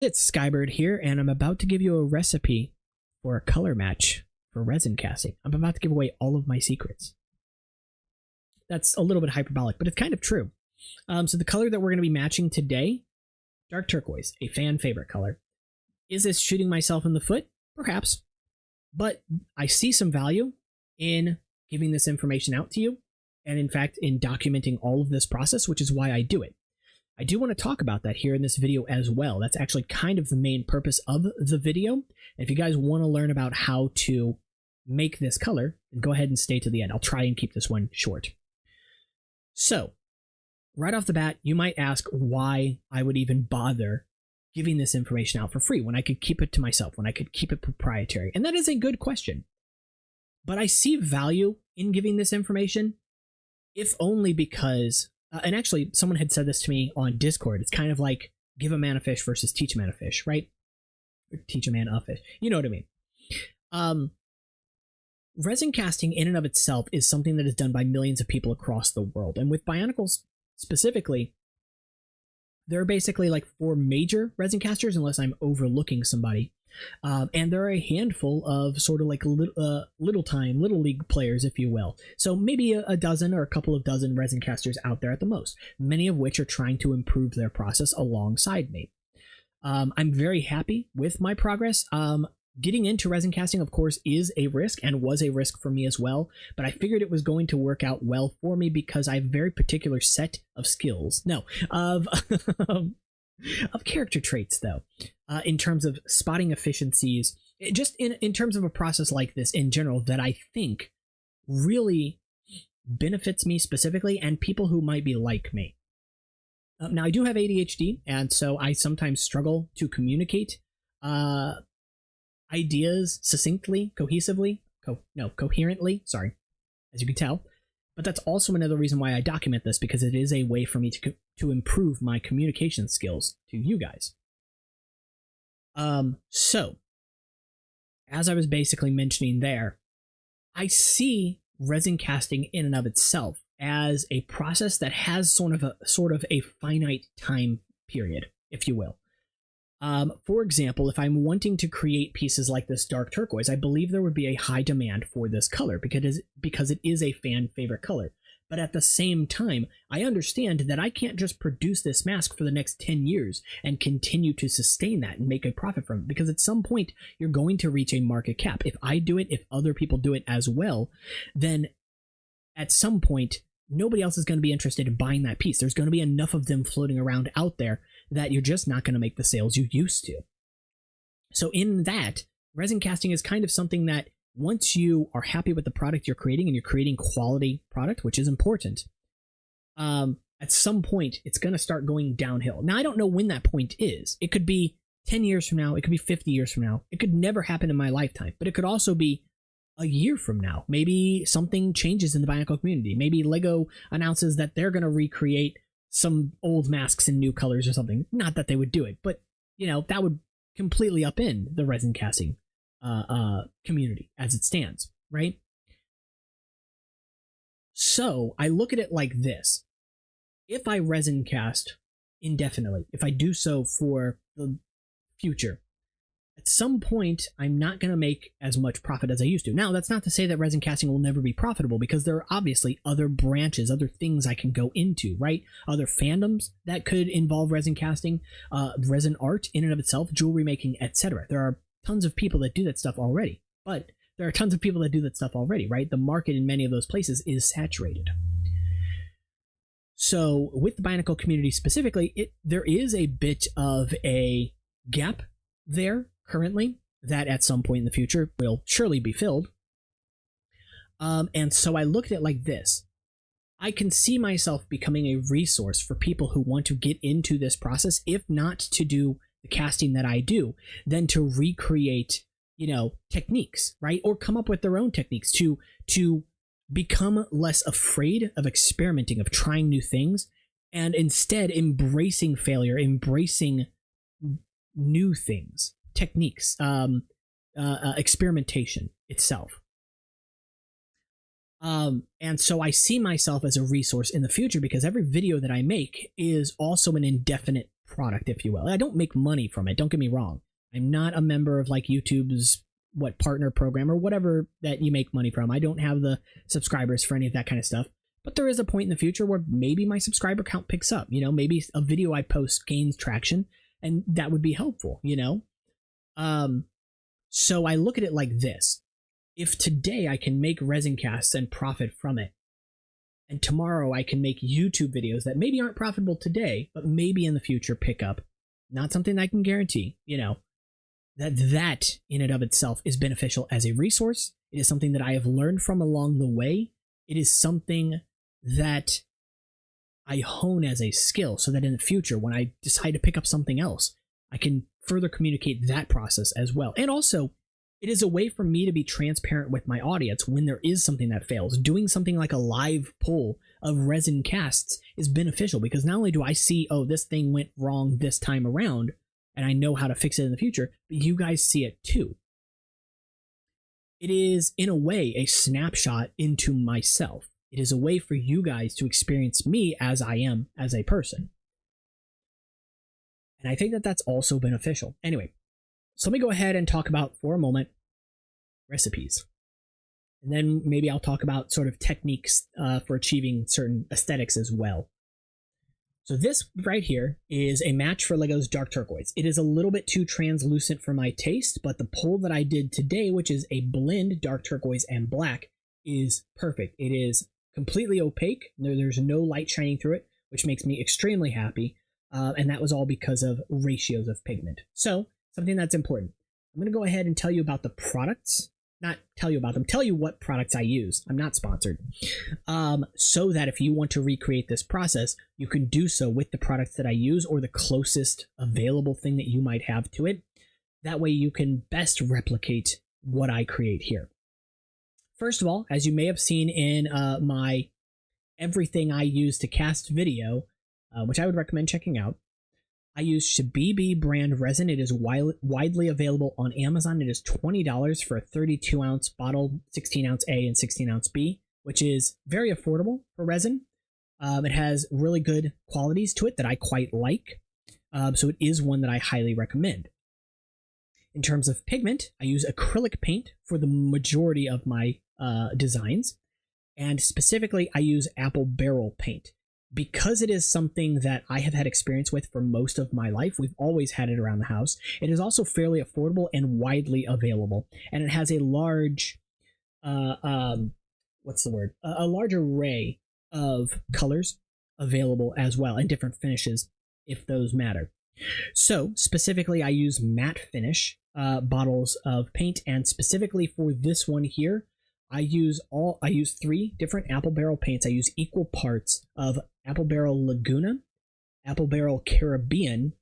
It's Skybird here, and I'm about to give you a recipe for a color match for resin casting. I'm about to give away all of my secrets. That's a little bit hyperbolic, but it's kind of true. So the color that we're going to be matching today, dark turquoise, a fan favorite color. Is this shooting myself in the foot? Perhaps. But I see some value in giving this information out to you, and in fact, in documenting all of this process, which is why I do it. I do want to talk about that here in this video as well. That's actually kind of the main purpose of the video. And if you guys want to learn about how to make this color, then go ahead and stay to the end. I'll try and keep this one short. So, right off the bat, you might ask why I would even bother giving this information out for free when I could keep it to myself, when I could keep it proprietary. And that is a good question. But I see value in giving this information, if only because... and actually, someone had said this to me on Discord. It's kind of like give a man a fish versus teach a man a fish, right? Or teach a man a fish. You know what I mean. Resin casting in and of itself is something that is done by millions of people across the world. And with Bionicles specifically, there are basically like 4 major resin casters, unless I'm overlooking somebody. And there are a handful of sort of like little league players, if you will. So maybe a dozen or a couple of dozen resin casters out there at the most, many of which are trying to improve their process alongside me. I'm very happy with my progress. Getting into resin casting, of course, is a risk and was a risk for me as well, but I figured it was going to work out well for me because I have a very particular set of skills. No, of character traits, though, in terms of spotting efficiencies, just in terms of a process like this in general that I think really benefits me specifically and people who might be like me. Now, I do have ADHD, and so I sometimes struggle to communicate ideas succinctly, cohesively, coherently, sorry, as you can tell. But that's also another reason why I document this, because it is a way for me to improve my communication skills to you guys. So, as I was basically mentioning there, I see resin casting in and of itself as a process that has sort of a finite time period, if you will. For example, if I'm wanting to create pieces like this dark turquoise, I believe there would be a high demand for this color because it is a fan favorite color. But at the same time, I understand that I can't just produce this mask for the next 10 years and continue to sustain that and make a profit from it, because at some point you're going to reach a market cap. If I do it, if other people do it as well, then at some point, nobody else is going to be interested in buying that piece. There's going to be enough of them floating around out there that you're just not going to make the sales you used to. So in that, resin casting is kind of something that once you are happy with the product you're creating and you're creating quality product, which is important, at some point it's going to start going downhill. Now, I don't know when that point is. It could be 10 years from now. It could be 50 years from now. It could never happen in my lifetime, but it could also be a year from now. Maybe something changes in the Bionicle community. Maybe Lego announces that they're going to recreate some old masks in new colors or something. Not that they would do it, but that would completely upend the resin casting community as it stands, right? So I look at it like this. If I resin cast indefinitely, if I do so for the future, at some point, I'm not going to make as much profit as I used to. Now, that's not to say that resin casting will never be profitable, because there are obviously other branches, other things I can go into, right? Other fandoms that could involve resin casting, resin art in and of itself, jewelry making, etc. There are tons of people that do that stuff already, right? The market in many of those places is saturated. So with the Bionicle community specifically, there is a bit of a gap there currently that at some point in the future will surely be filled. And so I look at it like this. I can see myself becoming a resource for people who want to get into this process, if not to do the casting that I do, then to recreate, techniques, right? Or come up with their own techniques to become less afraid of experimenting, of trying new things, and instead embracing failure, embracing new things, techniques, experimentation itself. And so I see myself as a resource in the future, because every video that I make is also an indefinite product, if you will. I don't make money from it. Don't get me wrong. I'm not a member of like YouTube's partner program or whatever that you make money from. I don't have the subscribers for any of that kind of stuff. But there is a point in the future where maybe my subscriber count picks up. You know, maybe a video I post gains traction, and that would be helpful, you know? So I look at it like this. If today I can make resin casts and profit from it, and tomorrow I can make YouTube videos that maybe aren't profitable today, but maybe in the future pick up, not something I can guarantee, you know, that in and of itself is beneficial as a resource. It is something that I have learned from along the way. It is something that I hone as a skill so that in the future, when I decide to pick up something else, I can further communicate that process as well. And also, it is a way for me to be transparent with my audience when there is something that fails. Doing something like a live pull of resin casts is beneficial because not only do I see, oh, this thing went wrong this time around, and I know how to fix it in the future, but you guys see it too. It is, in a way, a snapshot into myself. It is a way for you guys to experience me as I am as a person. And I think that that's also beneficial. Anyway, so let me go ahead and talk about, for a moment, recipes. And then maybe I'll talk about sort of techniques for achieving certain aesthetics as well. So this right here is a match for Lego's Dark Turquoise. It is a little bit too translucent for my taste, but the pull that I did today, which is a blend Dark Turquoise and black, is perfect. It is completely opaque. There's no light shining through it, which makes me extremely happy. And that was all because of ratios of pigment. So something that's important. I'm going to go ahead and tell you about the products. Not tell you about them, tell you what products I use. I'm not sponsored. So that if you want to recreate this process, you can do so with the products that I use or the closest available thing that you might have to it. That way you can best replicate what I create here. First of all, as you may have seen in my everything I use to cast video, which I would recommend checking out, I use Shabebe brand resin. It is widely available on Amazon. It is $20 for a 32-ounce bottle, 16-ounce A and 16-ounce B, which is very affordable for resin. It has really good qualities to it that I quite like. So it is one that I highly recommend. In terms of pigment, I use acrylic paint for the majority of my designs. And specifically, I use apple barrel paint. Because it is something that I have had experience with for most of my life, we've always had it around the house. It is also fairly affordable and widely available. And it has a large, a large array of colors available as well, and different finishes if those matter. So specifically, I use matte finish bottles of paint, and specifically for this one here, I use 3 different apple barrel paints. I use equal parts of apple barrel Laguna, apple barrel Caribbean,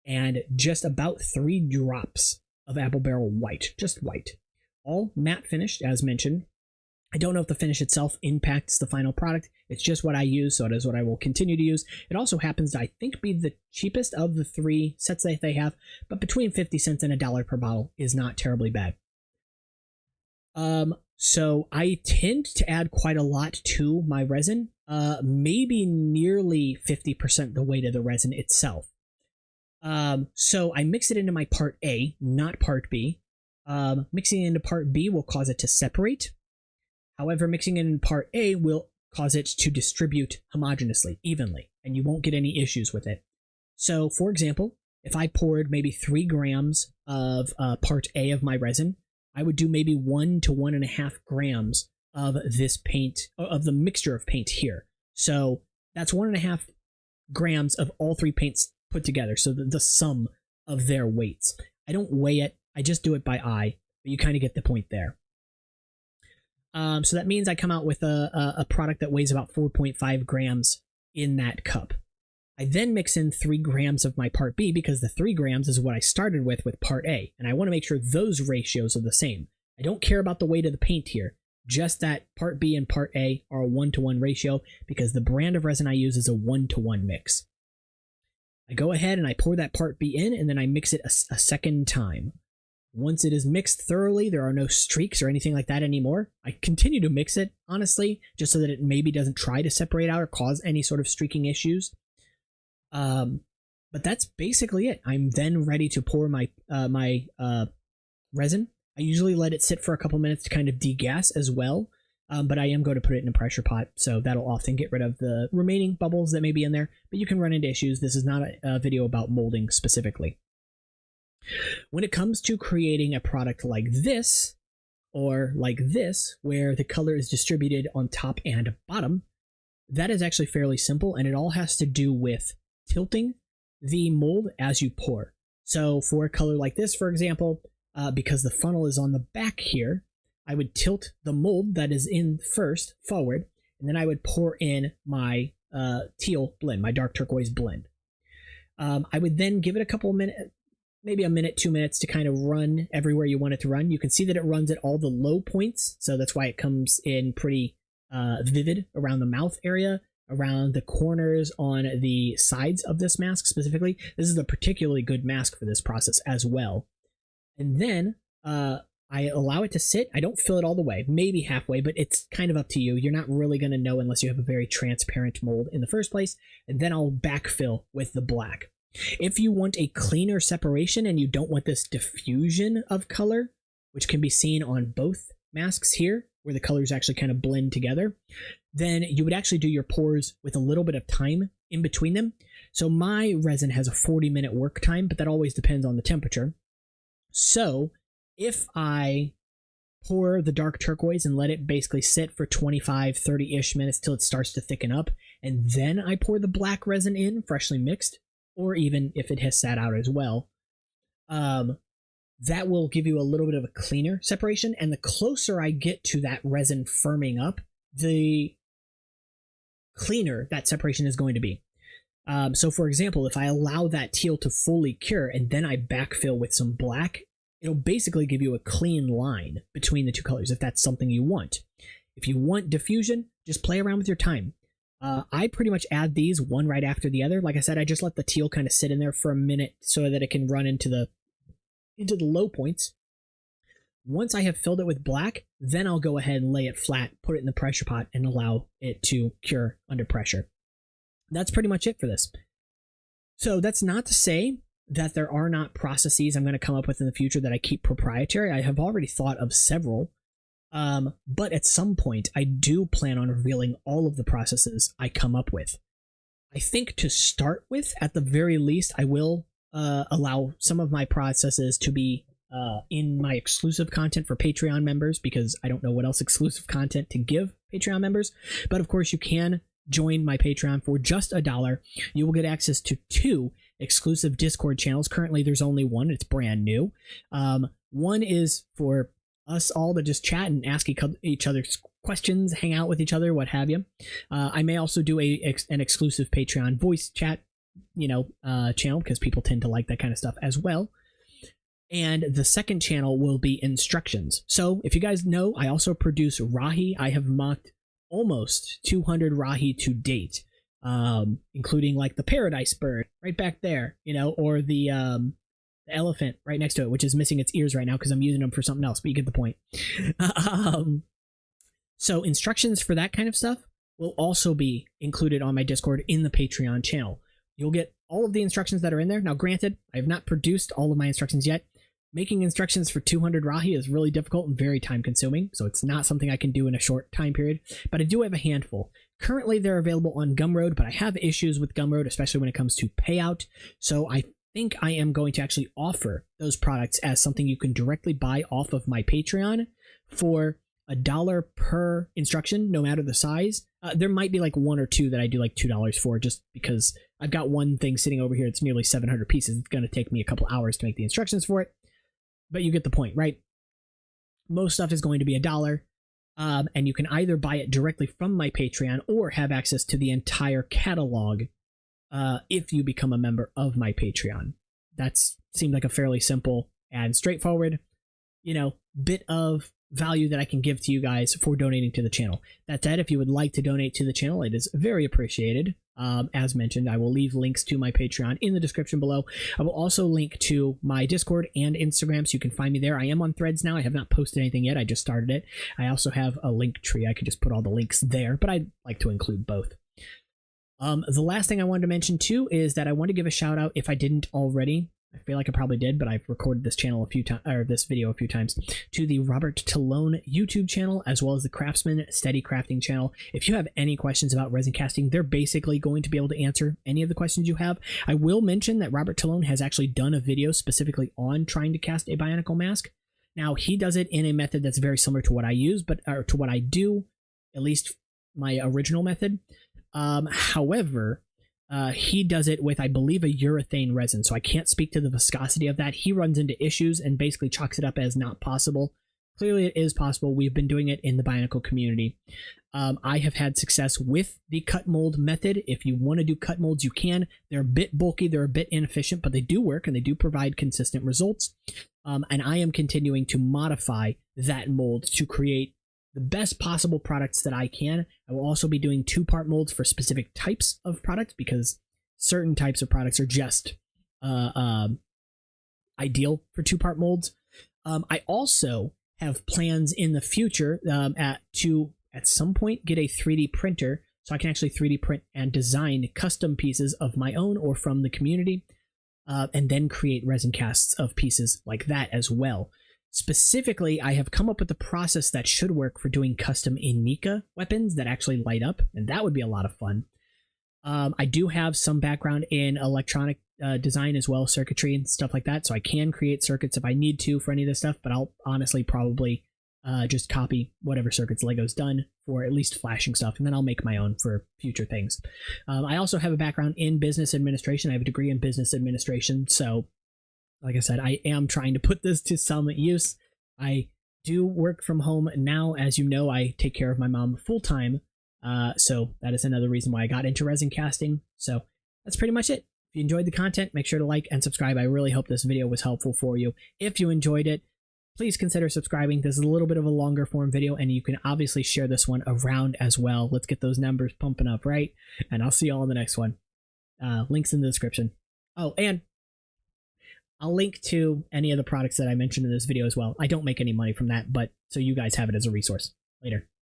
and just about 3 drops of apple barrel white, just white. All matte finished, as mentioned. I don't know if the finish itself impacts the final product. It's just what I use, so it is what I will continue to use. It also happens to, I think, be the cheapest of the 3 sets that they have, but between 50 cents and $1 per bottle is not terribly bad. So I tend to add quite a lot to my resin, maybe nearly 50% the weight of the resin itself. So I mix it into my part A, not part B. Mixing it into part B will cause it to separate. However, mixing it in part A will cause it to distribute homogeneously, evenly, and you won't get any issues with it. So, for example, if I poured maybe 3 grams of part A of my resin, I would do maybe 1 to 1.5 grams of this paint, of the mixture of paint here. So that's 1.5 grams of all 3 paints put together. So the sum of their weights. I don't weigh it. I just do it by eye, but you kind of get the point there. So that means I come out with a product that weighs about 4.5 grams in that cup. I then mix in 3 grams of my part B because the 3 grams is what I started with part A, and I want to make sure those ratios are the same. I don't care about the weight of the paint here, just that part B and part A are a 1-to-1 ratio because the brand of resin I use is a 1-to-1 mix. I go ahead and I pour that part B in, and then I mix it a second time. Once it is mixed thoroughly, there are no streaks or anything like that anymore. I continue to mix it, honestly, just so that it maybe doesn't try to separate out or cause any sort of streaking issues. But that's basically it. I'm then ready to pour my resin. I usually let it sit for a couple minutes to kind of degas as well. But I am going to put it in a pressure pot, so that'll often get rid of the remaining bubbles that may be in there. But you can run into issues. This is not a video about molding specifically. When it comes to creating a product like this, or like this, where the color is distributed on top and bottom, that is actually fairly simple, and it all has to do with tilting the mold as you pour. So for a color like this, for example, because the funnel is on the back here, I would tilt the mold that is in first forward, and then I would pour in my teal blend, my dark turquoise blend. I would then give it a couple of minutes, maybe a minute, 2 minutes to kind of run everywhere you want it to run. You can see that it runs at all the low points, so that's why it comes in pretty vivid around the mouth area, around the corners on the sides of this mask specifically. This is a particularly good mask for this process as well. And then I allow it to sit. I don't fill it all the way, maybe halfway, but it's kind of up to you. You're not really going to know unless you have a very transparent mold in the first place. And then I'll backfill with the black. If you want a cleaner separation and you don't want this diffusion of color, which can be seen on both masks here, where the colors actually kind of blend together, then you would actually do your pours with a little bit of time in between them. So my resin has a 40-minute work time, but that always depends on the temperature. So if I pour the dark turquoise and let it basically sit for 25, 30-ish minutes till it starts to thicken up, and then I pour the black resin in, freshly mixed, or even if it has sat out as well, that will give you a little bit of a cleaner separation. And the closer I get to that resin firming up, the cleaner that separation is going to be. So for example, if I allow that teal to fully cure and then I backfill with some black, it'll basically give you a clean line between the two colors if that's something you want. If you want diffusion, just play around with your time. I pretty much add these one right after the other. Like I said, I just let the teal kind of sit in there for a minute so that it can run into the low points. Once I have filled it with black, then I'll go ahead and lay it flat, put it in the pressure pot, and allow it to cure under pressure. That's pretty much it for this. So that's not to say that there are not processes I'm going to come up with in the future that I keep proprietary. I have already thought of several, but at some point I do plan on revealing all of the processes I come up with. I think to start with, at the very least, I will allow some of my processes to be in my exclusive content for Patreon members, because I don't know what else exclusive content to give Patreon members. But of course, you can join my Patreon for just $1. You will get access to 2 exclusive Discord channels. Currently, there's only one. It's brand new. One is for us all to just chat and ask each other questions, hang out with each other, what have you. I may also do an exclusive Patreon voice chat, channel, because people tend to like that kind of stuff as well. And the second channel will be instructions. So if you guys know, I also produce Rahi. I have mocked almost 200 Rahi to date, including like the paradise bird right back there, or the elephant right next to it, which is missing its ears right now because I'm using them for something else, but you get the point. So instructions for that kind of stuff will also be included on my Discord in the Patreon channel. You'll get all of the instructions that are in there. Now, granted, I have not produced all of my instructions yet. Making instructions for 200 Rahi is really difficult and very time consuming, so it's not something I can do in a short time period, but I do have a handful. Currently, they're available on Gumroad, but I have issues with Gumroad, especially when it comes to payout, so I think I am going to actually offer those products as something you can directly buy off of my Patreon for $1 per instruction, no matter the size. There might be like 1 or 2 that I do like $2 for, just because I've got one thing sitting over here. It's nearly 700 pieces. It's going to take me a couple hours to make the instructions for it. But you get the point, right? Most stuff is going to be $1. And you can either buy it directly from my Patreon or have access to the entire catalog if you become a member of my Patreon. That seemed like a fairly simple and straightforward, bit of value that I can give to you guys for donating to the channel. That said, if you would like to donate to the channel, it is very appreciated. As mentioned, I will leave links to my Patreon in the description below. I will also link to my Discord and Instagram, so you can find me there. I am on Threads now. I have not posted anything yet. I just started it. I also have a link tree. I could just put all the links there, but I'd like to include both. The last thing I wanted to mention too is that I want to give a shout out, if I didn't already. I feel like I probably did, but I've recorded this channel a few times, or this video a few times, to the Robert Talone YouTube channel, as well as the Craftsman Steady Crafting channel. If you have any questions about resin casting, they're basically going to be able to answer any of the questions you have. I will mention that Robert Talone has actually done a video specifically on trying to cast a Bionicle mask. Now, he does it in a method that's very similar to what I use, or to what I do, at least my original method. However, he does it with, I believe, a urethane resin, so I can't speak to the viscosity of that. He runs into issues and basically chalks it up as not possible. Clearly, it is possible. We've been doing it in the Bionicle community. I have had success with the cut mold method. If you want to do cut molds, you can. They're a bit bulky, they're a bit inefficient, but they do work and they do provide consistent results. And I am continuing to modify that mold to create the best possible products that I can. I will also be doing 2-part molds for specific types of products, because certain types of products are just ideal for 2-part molds. I also have plans in the future to at some point get a 3D printer, so I can actually 3D print and design custom pieces of my own or from the community, and then create resin casts of pieces like that as well. Specifically, I have come up with a process that should work for doing custom Inika weapons that actually light up, and that would be a lot of fun. I do have some background in electronic design as well, circuitry and stuff like that, so I can create circuits if I need to for any of this stuff, but I'll honestly probably just copy whatever circuits Lego's done for at least flashing stuff, and then I'll make my own for future things. I also have a background in business administration. I have a degree in business administration, so like I said, I am trying to put this to some use. I do work from home now. As you know, I take care of my mom full-time, so that is another reason why I got into resin casting. So that's pretty much it. If you enjoyed the content, make sure to like and subscribe. I really hope this video was helpful for you. If you enjoyed it, please consider subscribing. This is a little bit of a longer form video, and you can obviously share this one around as well. Let's get those numbers pumping up, right? And I'll see you all in the next one. Links in the description. Oh, and I'll link to any of the products that I mentioned in this video as well. I don't make any money from that, but so you guys have it as a resource. Later.